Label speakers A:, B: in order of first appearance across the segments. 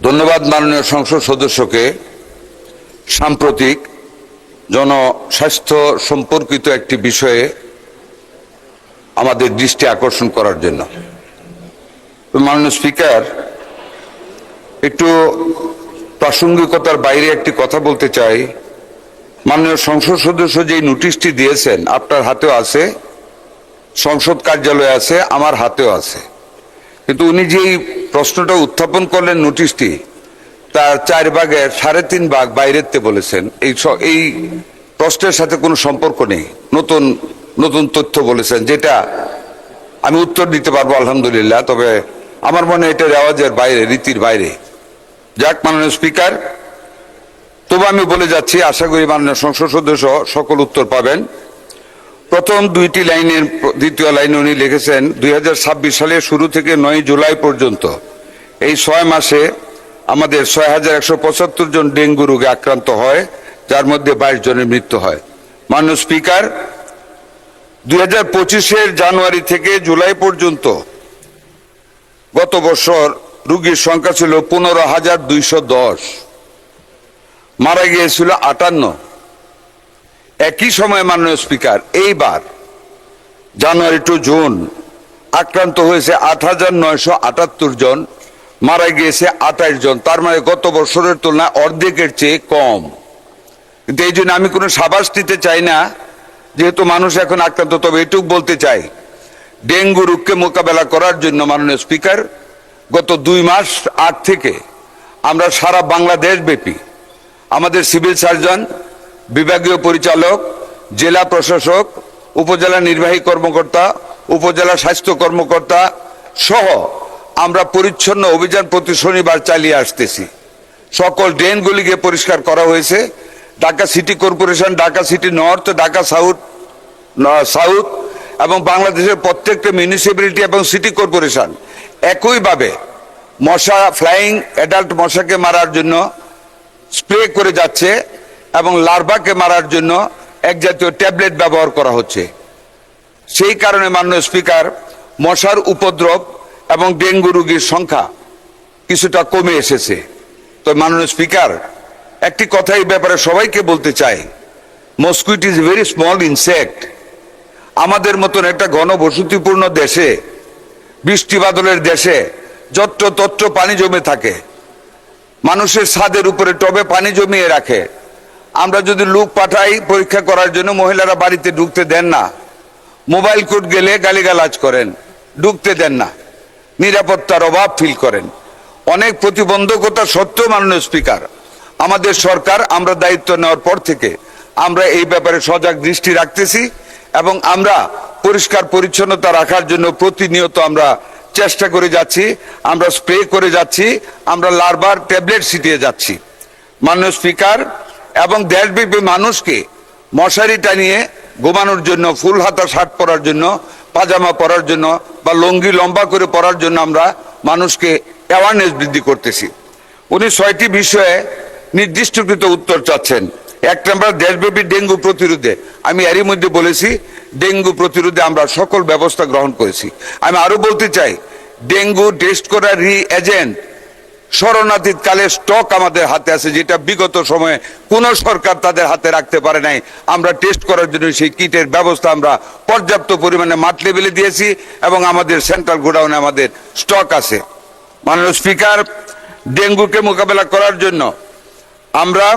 A: ধন্যবাদ মাননীয় সংসদ সদস্যকে সাম্প্রতিক জনস্বাস্থ্য সম্পর্কিত একটি বিষয়ে আমাদের দৃষ্টি আকর্ষণ করার জন্য। মাননীয় স্পিকার, একটু প্রাসঙ্গিকতার বাইরে একটি কথা বলতে চাই। মাননীয় সংসদ সদস্য যে নোটিশটি দিয়েছেন আপনার হাতেও আছে, সংসদ কার্যালয়ে আছে, আমার হাতেও আছে, কিন্তু উনি যেই প্রশ্নটা উত্থাপন করলেন নোটিশটি তার 4 ভাগের 3.5 ভাগ বাইরেতে বলেছেন। এই প্রশ্নের সাথে কোনো সম্পর্ক নেই, নতুন নতুন তথ্য বলেছেন, যেটা আমি উত্তর দিতে পারবো আলহামদুলিল্লাহ, তবে আমার মনে হয় এটা রেওয়াজের বাইরে, রীতির বাইরে। যাক মাননীয় স্পিকার, তবু আমি বলে যাচ্ছি, আশা করি মাননীয় সংসদ সদস্য সকল উত্তর পাবেন। প্রথম 2টি লাইনের দ্বিতীয় লাইনে উনি লিখেছেন 2026 সালের শুরু থেকে 9 জুলাই পর্যন্ত এই 6 মাসে আমাদের 6175 জন ডেঙ্গু রোগে আক্রান্ত হয়, যার মধ্যে 22 জনের মৃত্যু হয়। মাননীয় স্পিকার, 2025-এর জানুয়ারি থেকে জুলাই পর্যন্ত গত বছর রোগীর সংখ্যা ছিল 15,210, মারা গিয়েছিল 58। একই সময় মাননীয় স্পিকার, এইবার জানুয়ারি টু জুন আক্রান্ত হয়েছে 8,978 জন, মারা গিয়েছে 28 জন। তার মানে গত বছরের তুলনায় অর্ধেকের চেয়ে কম। কিন্তু এই জন্য আমি কোনো সাবাস দিতে চাই না, যেহেতু মানুষ এখন আক্রান্ত। তবে এটুকু বলতে চাই, ডেঙ্গু রোগকে মোকাবেলা করার জন্য মাননীয় স্পিকার গত 2 মাস আগ থেকে আমরা সারা বাংলাদেশ ব্যাপী আমাদের সিভিল সার্জন, বিভাগীয় পরিচালক, জেলা প্রশাসক, উপজেলা নির্বাহী কর্মকর্তা, উপজেলা স্বাস্থ্য কর্মকর্তা সহ আমরা পরিচ্ছন্ন অভিযান প্রতি শনিবার চালিয়ে আসতেছি। সকল ড্রেনগুলিকে পরিষ্কার করা হয়েছে। Dhaka city corporation, Dhaka city north, Dhaka south এবং বাংলাদেশের প্রত্যেকটা মিউনিসিপ্যালিটি এবং সিটি কর্পোরেশন একইভাবে মশা, ফ্লাইং অ্যাডাল্ট মশাকে মারার জন্য স্প্রে করে যাচ্ছে এবং লার্ভাকে মারার জন্য এক জাতীয় ট্যাবলেট ব্যবহার করা হচ্ছে। সেই কারণে মাননীয় স্পিকার, মশার উপদ্রব এবং ডেঙ্গু রোগীর সংখ্যা কিছুটা কমে এসেছে। তো মাননীয় স্পিকার, একটি কথা এই ব্যাপারে সবাইকে বলতে চাই, mosquito is very small insect. আমাদের মতন একটা ঘনবসতিপূর্ণ দেশে, বৃষ্টি বাদলের দেশে যত্র তত্র পানি জমে থাকে, মানুষের ছাদের উপরে টবে পানি জমিয়ে রাখে। আমরা যদি লোক পাঠাই পরীক্ষা করার জন্য, মহিলারা বাড়িতে ঢুকতে দেন না, মোবাইল কোর্ট গেলে গালিগালাজ করেন, ঢুকতে দেন না, নিরাপত্তার অভাব ফিল করেন। অনেক প্রতিবন্ধকতা সত্ত্বেও মাননীয় স্পিকার, আমাদের সরকার, আমরা দায়িত্ব নেওয়ার পর থেকে আমরা এই ব্যাপারে সজাগ দৃষ্টি রাখতেছি এবং আমরা পরিষ্কার পরিচ্ছন্নতা রাখার জন্য প্রতিনিয়ত আমরা চেষ্টা করে যাচ্ছি, আমরা স্প্রে করে যাচ্ছি, আমরা লার্ভার ট্যাবলেট ছিটিয়ে যাচ্ছি। মাননীয় স্পিকার, এবং দেশব্যাপী মানুষকে মশারি টানিয়ে ঘুমানোর জন্য, ফুল হাতা শার্ট পরার জন্য, পাজামা পরার জন্য বা লুঙ্গি লম্বা করে পরার জন্য আমরা মানুষকে অ্যাওয়ারনেস বৃদ্ধি করতেছি। উনি 6টি বিষয়ে নির্দিষ্টকৃত উত্তর চাচ্ছেন। 1 নম্বর, দেশব্যাপী ডেঙ্গু প্রতিরোধে। আমি এরই মধ্যে বলেছি, ডেঙ্গু প্রতিরোধে আমরা সকল ব্যবস্থা গ্রহণ করেছি। আমি আরো বলতে চাই, ডেঙ্গু টেস্ট করার রি-এজেন্ট শরণাতীত কালে স্টক আমাদের হাতে আছে, যেটা বিগত সময়ে কোনো সরকার তাদের হাতে রাখতে পারে নাই। আমরা টেস্ট করার জন্য সেই কিটের ব্যবস্থা আমরা পর্যাপ্ত পরিমাণে মাঠ লেভেলে দিয়েছি এবং আমাদের সেন্ট্রাল গোডাউনে আমাদের স্টক আছে। মাননীয় স্পিকার, ডেঙ্গুকে মোকাবেলা করার জন্য আমরা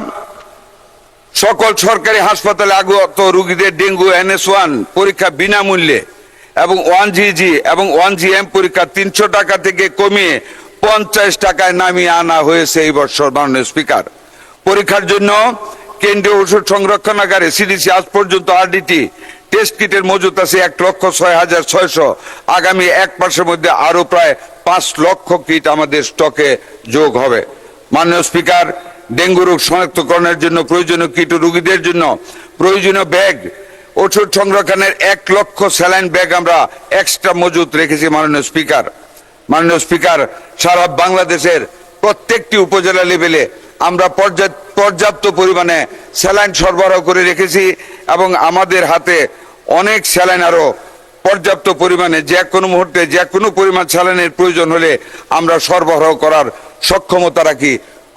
A: সকল সরকারি হাসপাতালে আগত রোগীদের ডেঙ্গু NS1 পরীক্ষা বিনামূল্যে এবং 1GG এবং 1GM পরীক্ষা 300 টাকা থেকে কমিয়ে 50 টাকায় নামিয়ে আনা হয়েছে এই বছর। মাননীয় স্পিকার, পরীক্ষার জন্য কেন্দ্রীয় ওষুধ সংরক্ষণাগারে সিডিসি আজ পর্যন্ত RDT টেস্ট কিটের মজুত আছে 1,06,600। আগামী 1 মাসের মধ্যে আরো প্রায় 5 লক্ষ কিট আমাদের স্টকে যোগ হবে। মাননীয় স্পিকার, ডেঙ্গু রোগ শনাক্তকরণের জন্য প্রয়োজনীয় কিট ও রোগীদের জন্য প্রয়োজনীয় ব্যাগ, ওষুধ সংরক্ষণের 1 লক্ষ স্যালাইন ব্যাগ আমরা এক্সট্রা মজুত রেখেছি। মাননীয় স্পিকার, সারা বাংলাদেশের প্রত্যেকটি উপজেলা লেভেলে আমরা পর্যাপ্ত পরিমাণে স্যালাইন সরবরাহ করে রেখেছি এবং আমাদের হাতে অনেক স্যালাইন আরো পর্যাপ্ত পরিমাণে যে কোনো মুহূর্তে যে কোনো পরিমাণ স্যালাইনের প্রয়োজন হলে আমরা সরবরাহ করার সক্ষমতা রাখি।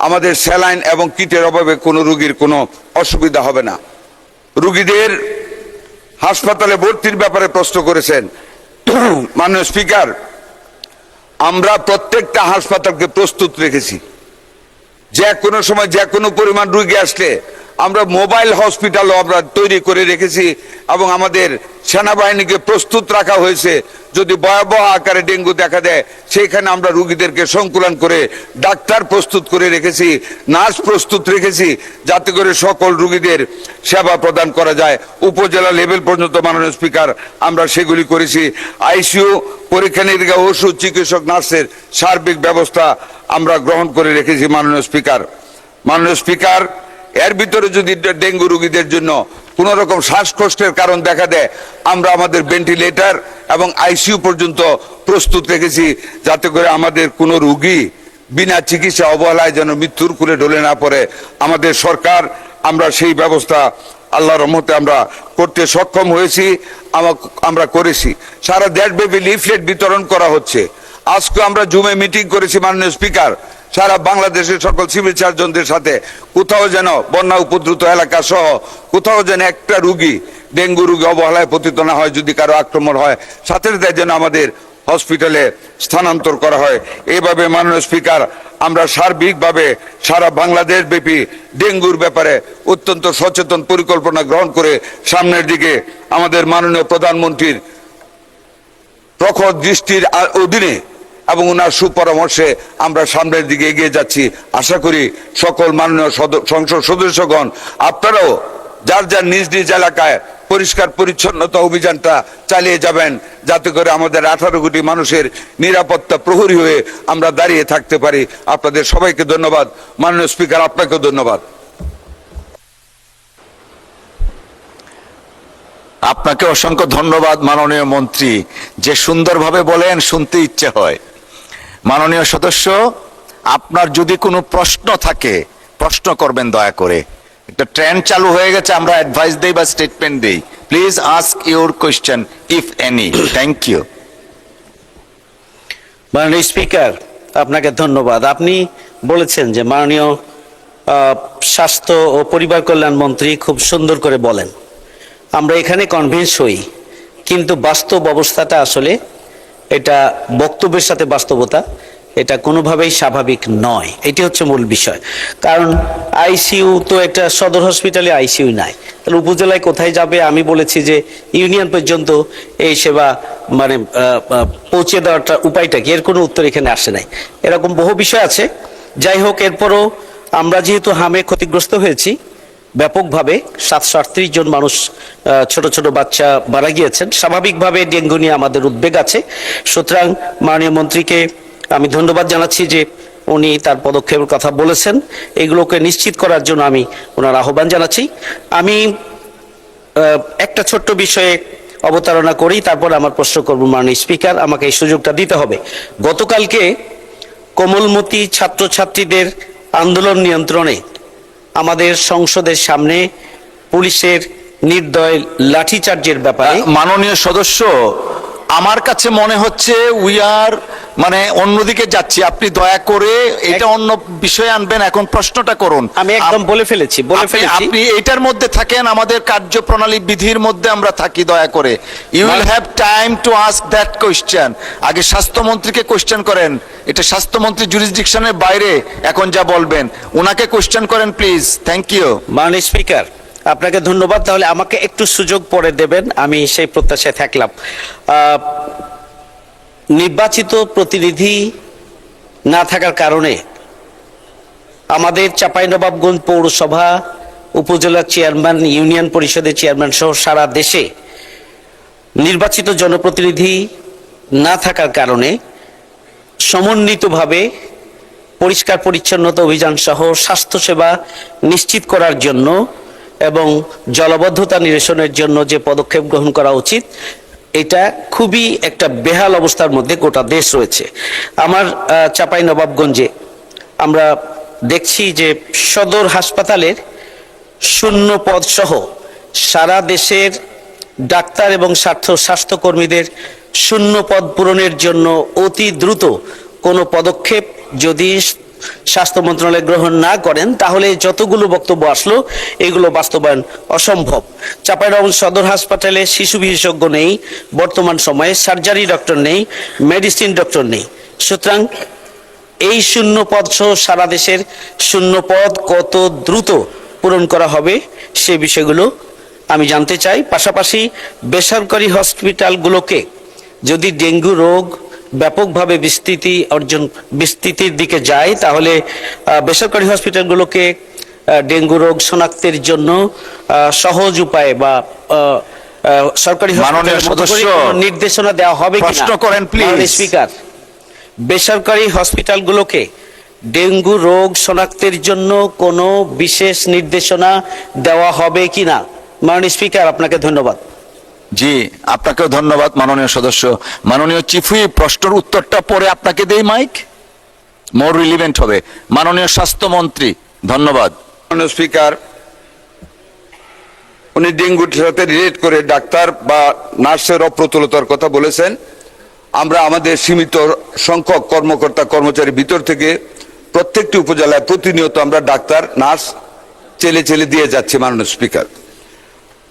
A: আমাদের স্যালাইন এবং কিটের অভাবে কোনো রোগীর কোনো অসুবিধা হবে না। রোগীদের হাসপাতালে ভর্তির ব্যাপারে প্রশ্ন করেছেন মাননীয় স্পিকার, আমরা প্রত্যেকটা হাসপাতালকে প্রস্তুত রেখেছি। যে কোনো সময় যে কোনো পরিমাণ রোগী আসলে আমরা মোবাইল হসপিটালও আমরা তৈরি করে রেখেছি এবং আমাদের সেনাবাহিনীকে প্রস্তুত রাখা হয়েছে। যদি ভয়াবহ আকারে ডেঙ্গু দেখা দেয় সেইখানে আমরা রোগীদেরকে সংকুলন করে ডাক্তার প্রস্তুত করে রেখেছি, নার্স প্রস্তুত রেখেছি, যাতে করে সকল রোগীদের সেবা প্রদান করা যায়। উপজেলা লেভেল পর্যন্ত মাননীয় স্পিকার আমরা সেগুলি করেছি। আইসিইউ, পরীক্ষা নিরীক্ষা, ওষুধ, চিকিৎসক, নার্সের সার্বিক ব্যবস্থা আমরা গ্রহণ করে রেখেছি মাননীয় স্পিকার। মাননীয় স্পিকার, এর ভিতরে যদি ডেঙ্গু রোগীদের জন্য কোন রকম শ্বাসকষ্টের কারণ দেখা দেয় আমরা আমাদের ভেন্টিলেটর এবং আইসিইউ পর্যন্ত প্রস্তুত রেখেছি, যাতে করে আমাদের কোনো রোগী বিনা চিকিৎসা অবহেলায় যেন মৃত্যুর কুলে ঢলে না পড়ে। আমাদের সরকার আমরা সেই ব্যবস্থা আল্লাহর রহমতে আমরা করতে সক্ষম হয়েছি, আমরা করেছি। সারা দেশব্যাপী লিফলেট বিতরণ করা হচ্ছে। আজকে আমরা জুমে মিটিং করেছি মাননীয় স্পিকার, সারা বাংলাদেশের সকল সিভিল সার্জনদের সাথে। কোথাও যেন বন্যা উপদ্রুত এলাকা সহ কোথাও যেন একটা রোগী, ডেঙ্গু রোগী অবহেলায় পতিত না হয়। যদি কারো আক্রমণ হয় সাথে সাথে যেন আমাদের হসপিটালে স্থানান্তর করা হয়। এইভাবে মাননীয় স্পিকার আমরা সার্বিকভাবে সারা বাংলাদেশ ব্যাপী ডেঙ্গুর ব্যাপারে অত্যন্ত সচেতন পরিকল্পনা গ্রহণ করে সামনের দিকে আমাদের মাননীয় প্রধানমন্ত্রীর প্রখর দৃষ্টির অধীনে এবং ওনার সুপরামর্শে আমরা সামনের দিকে এগিয়ে যাচ্ছি। আশা করি সকল মাননীয় সংসদ সদস্যগণ আপনারাও যার যার নিজ নিজ এলাকায় পরিষ্কার পরিচ্ছন্নতা অভিযানটা চালিয়ে যাবেন, যাতে করে আমাদের 18 কোটি মানুষের নিরাপত্তা প্রহরী হয়ে আমরা দাঁড়িয়ে থাকতে পারি। আপনাদের সবাইকে ধন্যবাদ। মাননীয় স্পিকার, আপনাকেও ধন্যবাদ।
B: আপনাকে অসংখ্য ধন্যবাদ মাননীয় মন্ত্রী, যে সুন্দরভাবে বলেন শুনতে ইচ্ছে হয়। মাননীয় সদস্য, আপনার যদি কোনো প্রশ্ন থাকে প্রশ্ন করবেন দয়া করে। একটা ট্রেন্ড চালু হয়ে গেছে, আমরা অ্যাডভাইস দেই বা স্টেটমেন্ট দেই। Please ask your question if any. Thank you.
C: মাননীয় স্পিকার, আপনাকে ধন্যবাদ। আপনি বলেছেন যে মাননীয় স্বাস্থ্য ও পরিবার কল্যাণ মন্ত্রী খুব সুন্দর করে বলেন, আমরা এখানে কনভিন্স হই, কিন্তু বাস্তব অবস্থাটা আসলে এটা বক্তব্যের সাথে বাস্তবতা এটা কোনোভাবেই স্বাভাবিক নয়। এটি হচ্ছে মূল বিষয়। কারণ আইসিইউ তো একটা সদর হসপিটালে আইসিইউ নাই, তাহলে উপজেলায় কোথায় যাবে? আমি বলেছি যে ইউনিয়ন পর্যন্ত এই সেবা মানে পৌঁছে দেওয়াটা উপায়টা কি, এর কোনো উত্তর এখানে আসে নাই। এরকম বহু বিষয় আছে। যাই হোক, এরপরও আমরা যেহেতু হামে ক্ষতিগ্রস্ত হয়েছি ব্যাপকভাবে, 738 জন মানুষ, ছোট ছোট বাচ্চা মারা গিয়েছেন, স্বাভাবিকভাবে ডেঙ্গু নিয়ে আমাদের উদ্বেগ আছে। সুতরাং মাননীয় মন্ত্রীকে আমি ধন্যবাদ জানাচ্ছি যে উনি তার পদক্ষেপের কথা বলেছেন। এগুলোকে নিশ্চিত করার জন্য আমি ওনার আহ্বান জানাচ্ছি। আমি একটা ছোট্ট বিষয়ে অবতারণা করি, তারপর আমার প্রশ্ন করব। মাননীয় স্পিকার, আমাকে এই সুযোগটা দিতে হবে। গতকালকে কোমলমতি ছাত্রছাত্রীদের আন্দোলন নিয়ন্ত্রণে আমাদের সংসদের সামনে পুলিশের নির্দয় লাঠিচার্জের ব্যাপারে
B: মাননীয় সদস্য, আমার কাছে মনে হচ্ছে উই আর মানে অন্যদিকে যাচ্ছি। আপনি দয়া করে এটা অন্য বিষয়ে আনবেন, এখন প্রশ্নটা করুন।
C: আমি একদম বলে ফেলেছি।
B: আপনি এটার মধ্যে থাকেন, আমাদের কার্যপ্রণালী বিধির মধ্যে আমরা থাকি। দয়া করে you will have time to ask that question. আগে স্বাস্থ্যমন্ত্রীকে কোয়েশ্চেন করেন, এটা স্বাস্থ্যমন্ত্রী জুরিসডিকশনের বাইরে এখন যা বলবেন, ওনাকে কোয়েশ্চেন করেন প্লিজ। Thank you.
C: মাননীয় স্পিকার, আপনাকে ধন্যবাদ। তাহলে আমাকে একটু সুযোগ পরে দেবেন, আমি সেই প্রত্যাশায় থাকলাম। নির্বাচিত প্রতিনিধি না থাকার কারণে আমাদের চাঁপাইনবাবগঞ্জ পৌরসভা, উপজেলা চেয়ারম্যান, ইউনিয়ন পরিষদের চেয়ারম্যান সহ সারা দেশে নির্বাচিত জনপ্রতিনিধি না থাকার কারণে সমন্বিতভাবে পরিষ্কার পরিচ্ছন্নতা অভিযান সহ স্বাস্থ্যসেবা নিশ্চিত করার জন্য এবং জলাবদ্ধতা নিরসনের জন্য যে পদক্ষেপ গ্রহণ করা উচিত, এটা খুবই একটা বেহাল অবস্থার মধ্যে গোটা দেশ রয়েছে। আমার চাঁপাইনবাবগঞ্জে আমরা দেখছি যে সদর হাসপাতালের শূন্য পদ সহ সারা দেশের ডাক্তার এবং স্বাস্থ্যকর্মীদের শূন্য পদ পূরণের জন্য অতি দ্রুত কোনো পদক্ষেপ যদি স্বাস্থ্য মন্ত্রণালয় গ্রহণ না করেন তাহলে যতগুলো বক্তব্য আসলো এগুলো বাস্তবায়ন অসম্ভব। চাঁপাইনবাবগঞ্জ সদর হাসপাতালে শিশু বিশেষজ্ঞ নেই, বর্তমান সময়ে সার্জারি ডক্টর নেই, মেডিসিন ডক্টর নেই। সুতরাং এই শূন্য পদ সহ সারা দেশের শূন্য পদ কত দ্রুত পূরণ করা হবে সে বিষয়গুলো আমি জানতে চাই। পাশাপাশি বেসরকারি হসপিটালগুলোকে যদি ডেঙ্গু রোগ ব্যাপকভাবে বিস্তৃতির দিকে যায় তাহলে বেসরকারি হসপিটালগুলোকে ডেঙ্গু রোগ শনাক্তের জন্য সহজ উপায়ে বা সরকারি
B: মাননীয় সদস্য
C: নির্দেশনা দেওয়া হবে কিনা
B: প্রশ্ন করেন প্লিজ।
C: স্পিকার, বেসরকারি হসপিটালগুলোকে ডেঙ্গু রোগ শনাক্তের জন্য কোনো বিশেষ নির্দেশনা দেওয়া হবে কিনা? মাননীয় স্পিকার, আপনাকে ধন্যবাদ।
B: জি, আপনাকেও ধন্যবাদ মাননীয় সদস্য। মাননীয় চিফ হুইপ, প্রশ্নের উত্তরটা পরে আপনাকে দেই মাইক, মোর রিলিভেন্ট হবে। মাননীয় স্বাস্থ্যমন্ত্রী, ধন্যবাদ।
A: মাননীয় স্পিকার, উনি ডেঙ্গুর সাথে রিলেট করে ডাক্তার বা নার্সের অপ্রতুলতার কথা বলেছেন। আমরা আমাদের সীমিত সংখ্যক কর্মকর্তা কর্মচারী ভিতর থেকে প্রত্যেকটি উপজেলায় প্রতিনিয়ত আমরা ডাক্তার নার্স চেলে দিয়ে যাচ্ছি। মাননীয় স্পিকার,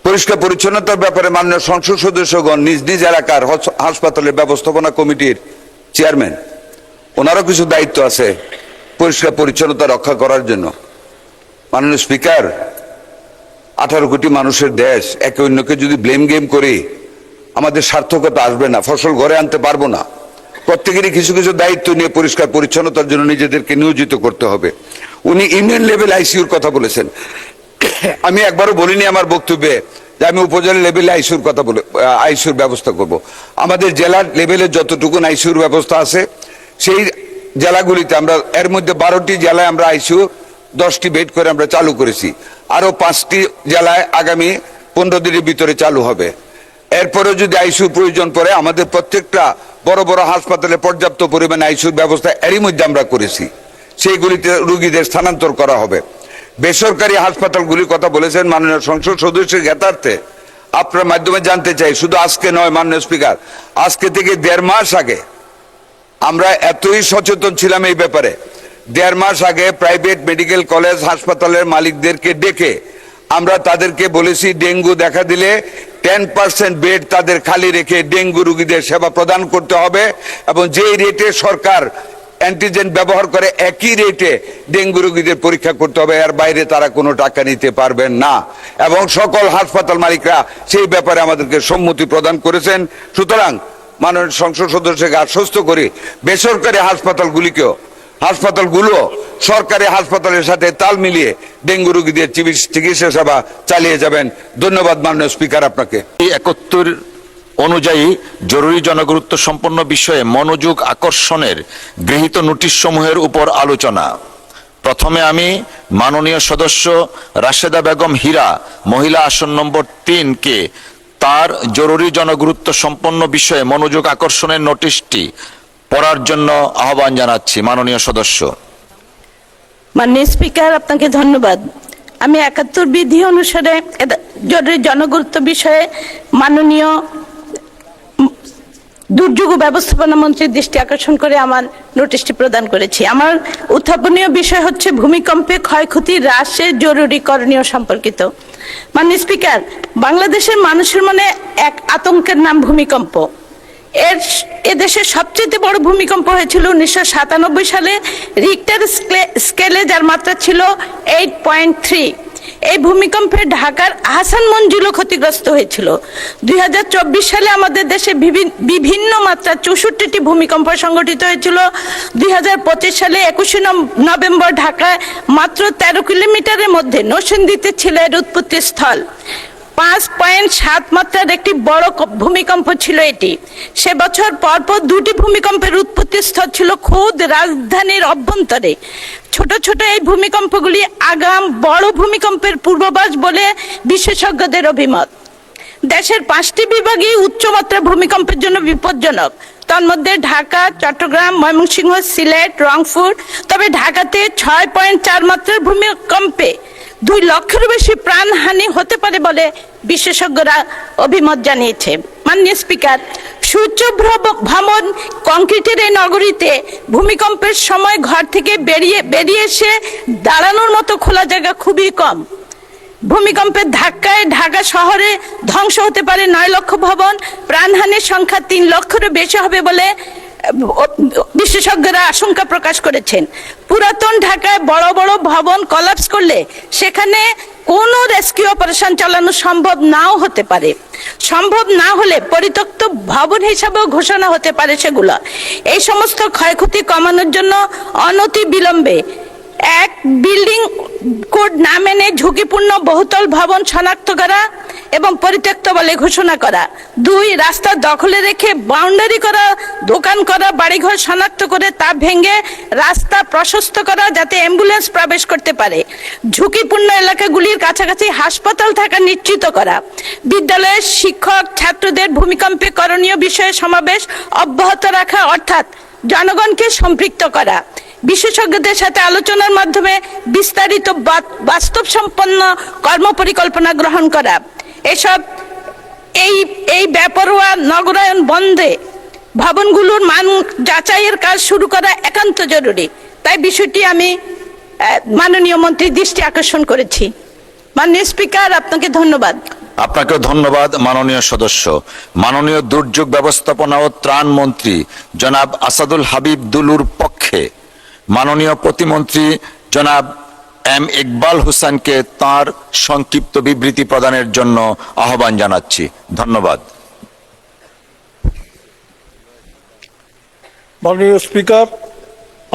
A: পরিষ্কার পরিচ্ছন্নতার ব্যাপারে মাননীয় সংসদ সদস্যগণ নিজ নিজ এলাকার হাসপাতালের ব্যবস্থাপনা কমিটির চেয়ারম্যান, ওনারও কিছু দায়িত্ব আছে পরিষ্কার পরিচ্ছন্নতা রক্ষা করার জন্য। মাননীয় স্পিকার, 18 কোটি মানুষের দেশ, একে অন্যকে যদি ব্লেম গেম করি আমাদের সার্থকতা আসবে না, ফসল ঘরে আনতে পারবো না। প্রত্যেকেরই কিছু কিছু দায়িত্ব নিয়ে পরিষ্কার পরিচ্ছন্নতার জন্য নিজেদেরকে নিয়োজিত করতে হবে। উনি ইউনিয়ন লেভেল আইসিইউর কথা বলেছেন। আমি একবারও বলিনি আমার বক্তব্যে যে আমি উপজেলা লেভেলে আইসিইউর ব্যবস্থা করব। আমাদের জেলার লেভেলে যতটুকু আইসিইউর ব্যবস্থা আছে সেই জেলাগুলিতে আমরা, এর মধ্যে 12টি জেলায় আমরা আইসিইউ 10টি বেড করে আমরা চালু করেছি। আরো 5টি জেলায় আগামী 15 দিনের ভিতরে চালু হবে। এরপরে যদি আইসিইউ প্রয়োজন পড়ে আমাদের প্রত্যেকটা বড় বড় হাসপাতালে পর্যাপ্ত পরিমাণে আইসিইউর ব্যবস্থা এরই মধ্যে আমরা করেছি, সেইগুলিতে রোগীদের স্থানান্তর করা হবে। বেসরকারি হাসপাতালগুলির কথা বলেছেন মাননীয় সংসদ সদস্যের জ্ঞাতার্থে আপনার মাধ্যমে জানতে চাই, শুধু আজকে নয় মাননীয় স্পিকার, আজকে থেকে 1.5 মাস আগে আমরা এতই সচেতন ছিলাম এই ব্যাপারে। 1.5 মাস আগে প্রাইভেট মেডিকেল কলেজ হাসপাতালের মালিকদেরকে ডেকে আমরা তাদেরকে বলেছি ডেঙ্গু দেখা দিলে 10% বেড তাদের খালি রেখে ডেঙ্গু রোগীদের সেবা প্রদান করতে হবে, এবং যেই রেটে সরকার অ্যান্টিজেন ব্যবহার করে একই রেটে ডেঙ্গু রোগীদের পরীক্ষা করতে হবে, এর বাইরে তারা কোনো টাকা নিতে পারবেন না। এবং সকল হাসপাতাল মালিকরা সেই ব্যাপারে আমাদেরকে সম্মতি প্রদান করেছেন। সুতরাং মাননীয় সংসদ সদস্যকে আশ্বস্ত করি বেসরকারি হাসপাতালগুলো সরকারি হাসপাতালের সাথে তাল মিলিয়ে ডেঙ্গু রোগীদের চিকিৎসা সেবা চালিয়ে যাবেন। ধন্যবাদ মাননীয় স্পিকার আপনাকে।
B: 71 অনুযায়ী জরুরি জনগুরুত্ব সম্পন্ন বিষয়ে মনোযোগ আকর্ষণের গৃহীত নোটিশ সমূহের উপর আলোচনা। প্রথমে আমি মাননীয় সদস্য রাশেদা বেগম হীরা, মহিলা আসন নম্বর 3 কে তার জরুরি জনগুরুত্ব সম্পন্ন বিষয়ে মনোযোগ আকর্ষণের নোটিশটি পড়ার জন্য আহ্বান জানাচ্ছি। মাননীয় সদস্য।
D: মাননীয় স্পিকার, আপনাকে ধন্যবাদ। আমি 71 বিধি অনুসারে জরুরি জনগুরুত্ব বিষয়ে মাননীয় দুর্যোগ ব্যবস্থাপনা মন্ত্রীর দৃষ্টি আকর্ষণ করে আমার নোটিশটি প্রদান করেছি। আমার উত্থাপনীয় বিষয় হচ্ছে ভূমিকম্পে ক্ষয়ক্ষতি হ্রাসের জরুরি করণীয় সম্পর্কিত। মাননীয় স্পিকার, বাংলাদেশের মানুষের মনে এক আতঙ্কের নাম ভূমিকম্প। এদেশের সবচেয়ে বড় ভূমিকম্প হয়েছিল 1997 সালে রিক্টার স্কেলে, যার মাত্রা ছিল 8.3। এই ভূমিকম্পে ঢাকার আহসান মঞ্জিলও ক্ষতিগ্রস্ত হয়েছিল। 2024 সালে আমাদের দেশে বিভিন্ন মাত্রা 64টি ভূমিকম্প সংঘটিত হয়েছিল। 2025 সালে 21 নভেম্বর ঢাকায় মাত্র 13 কিলোমিটারের মধ্যে নরসিংদীতে ছিল এর উৎপত্তি স্থল। 5.7 মাত্রার একটি বড় ভূমিকম্প ছিল এটি। সে বছর পরপর 2টি ভূমিকম্পের উৎপত্তি স্থল ছিল খোদ রাজধানীর অভ্যন্তরে। ছোট ছোট এই ভূমিকম্পগুলি আগাম বড় ভূমিকম্পের পূর্বাভাস বলে বিশেষজ্ঞদের অভিমত। দেশের 5টি বিভাগই উচ্চমাত্রা ভূমিকম্পের জন্য বিপজ্জনক, তার মধ্যে ঢাকা, চট্টগ্রাম, ময়মনসিংহ, সিলেট, রংপুর। তবে ঢাকাতে 6.4 মাত্রার ভূমিকম্পে 2 লক্ষেরও বেশি প্রাণহানি হতে পারে বলে বিশেষজ্ঞরা অভিমত জানিয়েছে। মাননীয় স্পিকার, সূর্য ভ্রমণ কংক্রিটের এই নগরীতে ভূমিকম্পের সময় ঘর থেকে বেরিয়ে এসে দাঁড়ানোর মতো খোলা জায়গা খুবই কম। ভূমিকম্পের ধাক্কায় ঢাকা শহরে ধ্বংস হতে পারে 9 লক্ষ ভবন, প্রাণহানির সংখ্যা 3 লক্ষেরও বেশি হবে বলে বিশেষজ্ঞরা আশঙ্কা প্রকাশ করেছেন। পুরাতন ঢাকায় বড় বড় ভবন কলাপস করলে সেখানে কোনো রেস্কিউ অপারেশন চালানো সম্ভব নাও হতে পারে। সম্ভব না হলে পরিত্যক্ত ভবন হিসাবেও ঘোষণা হতে পারে সেগুলো। এই সমস্ত ক্ষয়ক্ষতি কমানোর জন্য অনতি বিলম্বে 1 বিল্ডিং কোড না মেনে ঝুঁকিপূর্ণ বহুতল ভবন শনাক্ত করা এবং পরিত্যক্ত বলে ঘোষণা করা। 2 রাস্তা দখলে রেখে বাউন্ডারি করা দোকান করা বাড়িঘর শনাক্ত করে তা ভেঙে রাস্তা প্রশস্ত করা যাতে অ্যাম্বুলেন্স প্রবেশ করতে পারে। ঝুঁকিপূর্ণ এলাকাগুলির কাছাকাছি হাসপাতাল থাকা নিশ্চিত করা। বিদ্যালয়ের শিক্ষক ছাত্রদের ভূমিকম্পে করণীয় বিষয়ে সমাবেশ অব্যাহত রাখা, অর্থাৎ জনগণকে সম্পৃক্ত করা। বিশেষজ্ঞদের সাথে আলোচনার মাধ্যমে বিস্তারিত বাস্তবসম্পন্ন কর্মপরিকল্পনা গ্রহণ করা। এই বেপরোয়া নগরায়ন বন্ধে ভবনগুলোর মান যাচাইয়ের কাজ শুরু করা একান্ত জরুরি। তাই বিষয়টি আমি মাননীয় মন্ত্রীর দৃষ্টি আকর্ষণ করেছি। মাননীয় স্পিকার, আপনাকে ধন্যবাদ।
B: আপনাকে ধন্যবাদ মাননীয় সদস্য। মাননীয় দুর্যোগ ব্যবস্থাপনা ও ত্রাণ মন্ত্রী জনাব আসাদুল হাবিব দুলুর পক্ষে মাননীয় প্রতিমন্ত্রী জনাব এম ইকবাল হোসেনকে তার সংক্ষিপ্ত বিবৃতি প্রদানের জন্য আহ্বান জানাচ্ছি। ধন্যবাদ।
E: মাননীয় স্পিকার,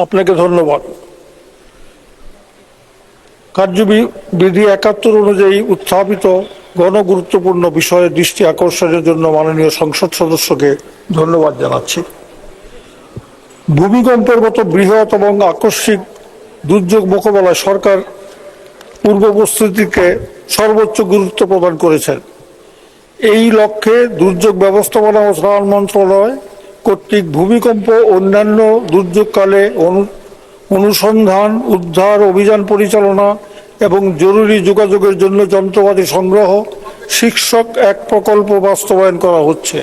E: আপনাকে ধন্যবাদ। কার্যবিধি 71 অনুযায়ী উত্থাপিত গণগুরুত্বপূর্ণ বিষয়ে দৃষ্টি আকর্ষণের জন্য মাননীয় সংসদ সদস্যকে ধন্যবাদ জানাচ্ছি। ভূমিকম্পের মতো বৃহৎ এবং আকস্মিক দুর্যোগ মোকাবেলায় সরকার পূর্ব প্রস্তুতিকে সর্বোচ্চ গুরুত্ব প্রদান করেছেন। এই লক্ষ্যে দুর্যোগ ব্যবস্থাপনা ও ত্রাণ মন্ত্রণালয় কর্তৃক ভূমিকম্প অন্যান্য দুর্যোগকালে অনুসন্ধান, উদ্ধার অভিযান পরিচালনা এবং জরুরি যোগাযোগের জন্য যন্ত্রপাতি সংগ্রহ শীর্ষক এক প্রকল্প বাস্তবায়ন করা হচ্ছে।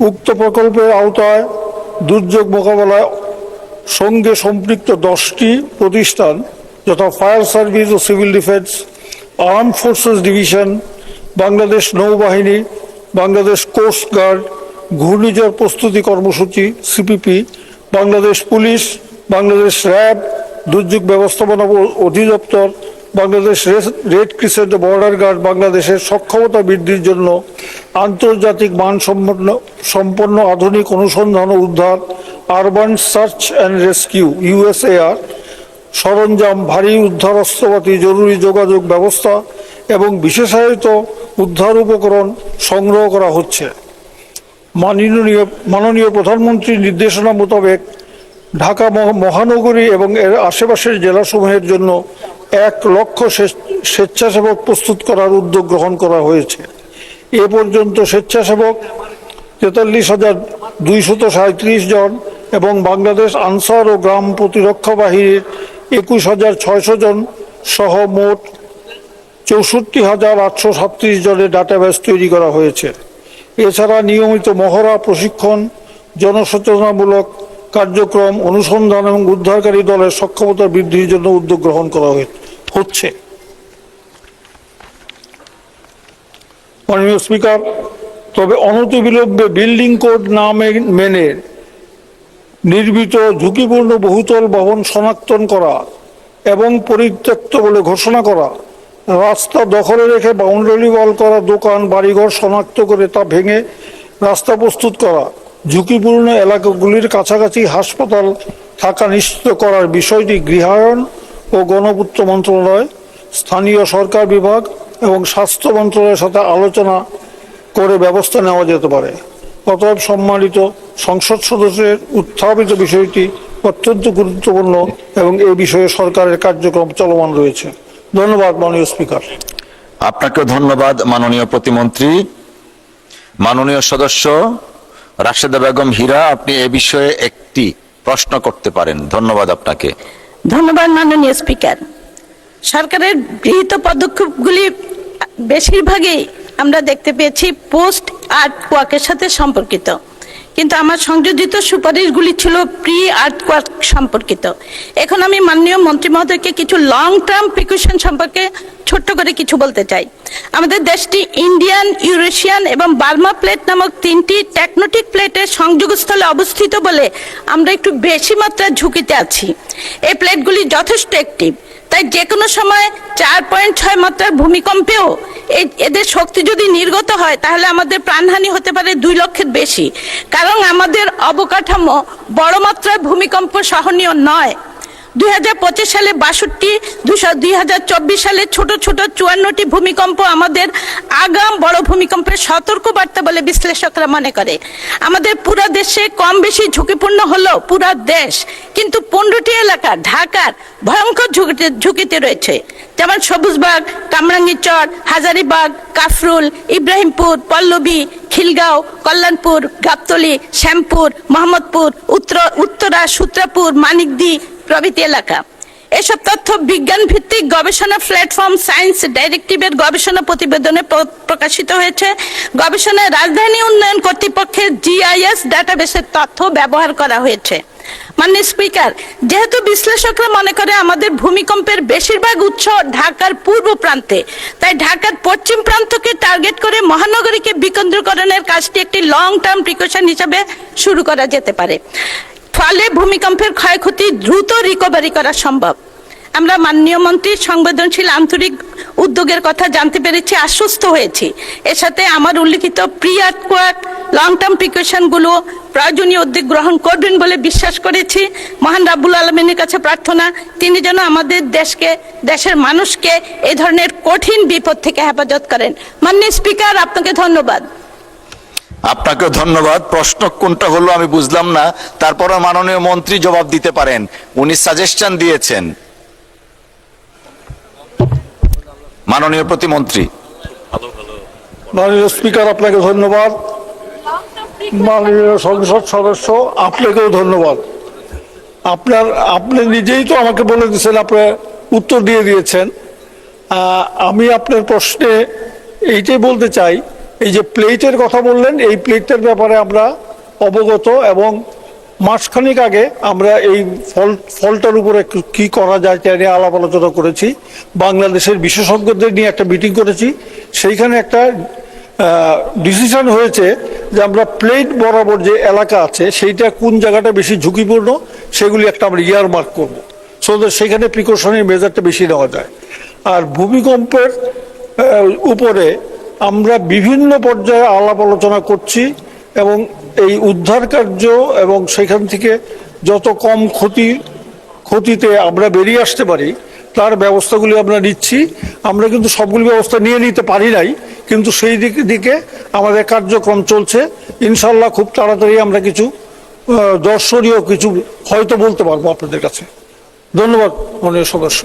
E: উক্ত প্রকল্পের আওতায় দুর্যোগ মোকাবেলায় সঙ্গে সম্পৃক্ত 10টি প্রতিষ্ঠান যথা ফায়ার সার্ভিস ও civil defence, arm forces division, Bangladesh নৌবাহিনী, বাংলাদেশ কোস্ট গার্ড, ঘূর্ণিঝড় প্রস্তুতি কর্মসূচি CPP, Bangladesh police, Bangladesh RAB, দুর্যোগ ব্যবস্থাপনা অধিদপ্তর, Bangladesh red crescent border guard বাংলাদেশের সক্ষমতা বৃদ্ধির জন্য আন্তর্জাতিক মানসম্পন্ন আধুনিক অনুসন্ধান ও উদ্ধার, urban search and rescue USAR সরঞ্জাম, ভারী উদ্ধার অস্ত্রপাতি, জরুরি যোগাযোগ ব্যবস্থা এবং বিশেষায়িত উদ্ধার উপকরণ সংগ্রহ করা হচ্ছে। মাননীয় প্রধানমন্ত্রীর নির্দেশনা মোতাবেক ঢাকা মহানগরী এবং এর আশেপাশের জেলাসমূহের জন্য 1 লক্ষ স্বেচ্ছাসেবক প্রস্তুত করার উদ্যোগ গ্রহণ করা হয়েছে। এ পর্যন্ত স্বেচ্ছাসেবক 43,237 জন এবং বাংলাদেশ আনসার ও গ্রাম প্রতিরক্ষা বাহিনীর 21,600 জন সহ মোট 64,837 জনের ডাটাবেস তৈরি করা হয়েছে। এছাড়া নিয়মিত মহড়া, প্রশিক্ষণ, জনসচেতনামূলক কার্যক্রম, অনুসন্ধান এবং উদ্ধারকারী দলের সক্ষমতা বৃদ্ধির জন্য উদ্যোগ গ্রহণ করা হচ্ছে। মাননীয় স্পিকার, তবে অনতিবিলম্বে বিল্ডিং কোড না মেনে নির্মিত ঝুঁকিপূর্ণ বহুতল ভবন শনাক্তন করা এবং পরিত্যক্ত বলে ঘোষণা করা, রাস্তা দখলে রেখে বাউন্ডারি ওয়াল করা দোকান বাড়িঘর শনাক্ত করে তা ভেঙে রাস্তা প্রস্তুত করা, ঝুঁকিপূর্ণ এলাকাগুলির কাছাকাছি হাসপাতাল থাকা নিশ্চিত করার বিষয়টি গৃহায়ন ও গণপূর্ত মন্ত্রণালয়, স্থানীয় সরকার বিভাগ এবং স্বাস্থ্য মন্ত্রণালয়ের সাথে আলোচনা করে ব্যবস্থা নেওয়া যেতে পারে। অতএব সম্মানিত সংসদ সদস্যের উত্থাপিত বিষয়টি অত্যন্ত গুরুত্বপূর্ণ এবং এই বিষয়ে সরকারের কার্যক্রম চলমান রয়েছে। ধন্যবাদ মাননীয় স্পিকার।
B: আপনাকে ধন্যবাদ মাননীয় প্রতিমন্ত্রী। মাননীয় সদস্য রাশেদা বেগম হীরা, আপনি এ বিষয়ে একটি প্রশ্ন করতে পারেন। ধন্যবাদ আপনাকে।
D: ধন্যবাদ মাননীয় স্পিকার। সরকারের গৃহীত পদক্ষেপগুলি বেশিরভাগই আমরা দেখতে পেয়েছি পোস্ট আর্থকোয়াকের সাথে সম্পর্কিত, কিন্তু আমার সংযোজিত সুপারিশগুলি ছিল প্রি আর্থকোয়াক সম্পর্কিত। এখন আমি মাননীয় মন্ত্রী মহোদয়কে কিছু লং টার্ম প্রিকশন সম্পর্কে ছোট্ট করে কিছু বলতে চাই। আমাদের দেশটি ইন্ডিয়ান, ইউরেশিয়ান এবং বার্মা প্লেট নামক তিনটি টেকটোনিক প্লেটের সংযোগস্থলে অবস্থিত বলে আমরা একটু বেশি মাত্রার ঝুঁকিতে আছি। এই প্লেটগুলি যথেষ্ট অ্যাক্টিভ, তাই যে কোনো সময় 4.6 মাত্রার ভূমিকম্পেও এদের শক্তি যদি নির্গত হয় তাহলে আমাদের প্রাণহানি হতে পারে 2 লক্ষের বেশি, কারণ আমাদের অবকাঠামো বড় মাত্রার ভূমিকম্প সহনীয় নয়। 2025 সালে 62, 2024 সালে ছোট ছোট 54টি ভূমিকম্প আমাদের আগাম বড় ভূমিকম্পের সতর্ক বার্তা বলে বিশ্লেষকরা মনে করে। আমাদের পুরো দেশে কম বেশি ঝুঁকিপূর্ণ হলো পুরো দেশ, কিন্তু 15টি এলাকা ঢাকার ভয়ঙ্কর ঝুঁকিতে রয়েছে, যেমন সবুজবাগ, কামরাঙ্গীরচর, হাজারীবাগ, কাফরুল, ইব্রাহিমপুর, পল্লবী, খিলগাঁও, কল্যাণপুর, গাবতলী, শ্যামপুর, মোহাম্মদপুর, উত্তরা, সূত্রাপুর, মানিকদি প্রভৃতি এলাকা। এসব তথ্য বিজ্ঞান ভিত্তিক গবেষণা প্ল্যাটফর্ম সায়েন্স ডাইরেক্টিভের গবেষণা প্রতিবেদনে প্রকাশিত হয়েছে। গবেষণায় রাজধানী উন্নয়ন কর্তৃপক্ষের GIS ডাটাবেসের তথ্য ব্যবহার করা হয়েছে। মাননীয় স্পিকার, যেহেতু বিশ্লেষকরা মনে করে আমাদের ভূমিকম্পের বেশিরভাগ উৎস ঢাকার পূর্ব প্রান্তে, তাই ঢাকার পশ্চিম প্রান্তকে টার্গেট করে মহানগরীকে বিকেন্দ্রীকরণের কাজটি একটি লং টার্ম প্রিকশন হিসেবে শুরু করা যেতে পারে। ফলে ভূমিকম্পের ক্ষয়ক্ষতি দ্রুত রিকভারি করা সম্ভব। আমরা মাননীয় মন্ত্রীর সংবেদনশীল আন্তরিক উদ্যোগের কথা জানতে পেরেছি, আশ্বস্ত হয়েছি। এর সাথে আমার উল্লিখিত প্রি আর্থকোয়াক লং টার্ম প্রিকশনগুলো প্রয়োজনীয় উদ্যোগ গ্রহণ করবেন বলে বিশ্বাস করেছি। মহান রাব্বুল আলামিনের কাছে প্রার্থনা, তিনি যেন আমাদের দেশকে, দেশের মানুষকে এই ধরনের কঠিন বিপদ থেকে হেফাজত করেন। মাননীয় স্পিকার, আপনাকে ধন্যবাদ।
B: আপনাকে ধন্যবাদ। প্রশ্ন কোনটা হলো আমি বুঝলাম না, তারপরে মাননীয় মন্ত্রী জবাব দিতে পারেন। উনি সাজেশন দিয়েছেন। মাননীয় প্রতিমন্ত্রী।
E: মাননীয় স্পিকার, আপনাকে ধন্যবাদ। মাননীয় সংসদ সদস্য, আপনাকেও ধন্যবাদ। আপনি নিজেই তো আমাকে বলে দিয়েছেন, আপনি উত্তর দিয়ে দিয়েছেন। আমি আপনার প্রশ্নে এইটাই বলতে চাই, এই যে প্লেটের কথা বললেন, এই প্লেটের ব্যাপারে আমরা অবগত, এবং মাসখানেক আগে আমরা এই ফলটার উপরে কি করা যায় তা নিয়ে আলাপ আলোচনা করেছি। বাংলাদেশের বিশেষজ্ঞদের নিয়ে একটা মিটিং করেছি, সেইখানে একটা ডিসিশন হয়েছে যে আমরা প্লেট বরাবর যে এলাকা আছে সেইটা কোন জায়গাটা বেশি ঝুঁকিপূর্ণ সেগুলি একটা আমরা ইয়ারমার্ক করবো, সো দ্যাট সেখানে প্রিকশনের মেজারটা বেশি নেওয়া যায়। আর ভূমিকম্পের উপরে আমরা বিভিন্ন পর্যায়ে আলাপ আলোচনা করছি, এবং এই উদ্ধার কার্য এবং সেখান থেকে যত কম ক্ষতিতে আমরা বেরিয়ে আসতে পারি তার ব্যবস্থাগুলি আমরা নিচ্ছি। আমরা কিন্তু সবগুলি ব্যবস্থা নিয়ে নিতে পারি নাই, কিন্তু সেই দিকে আমাদের কার্যক্রম চলছে। ইনশাল্লাহ খুব তাড়াতাড়ি আমরা কিছু দর্শনীয় কিছু হয়তো বলতে পারবো আপনাদের কাছে। ধন্যবাদ মাননীয় সদস্য।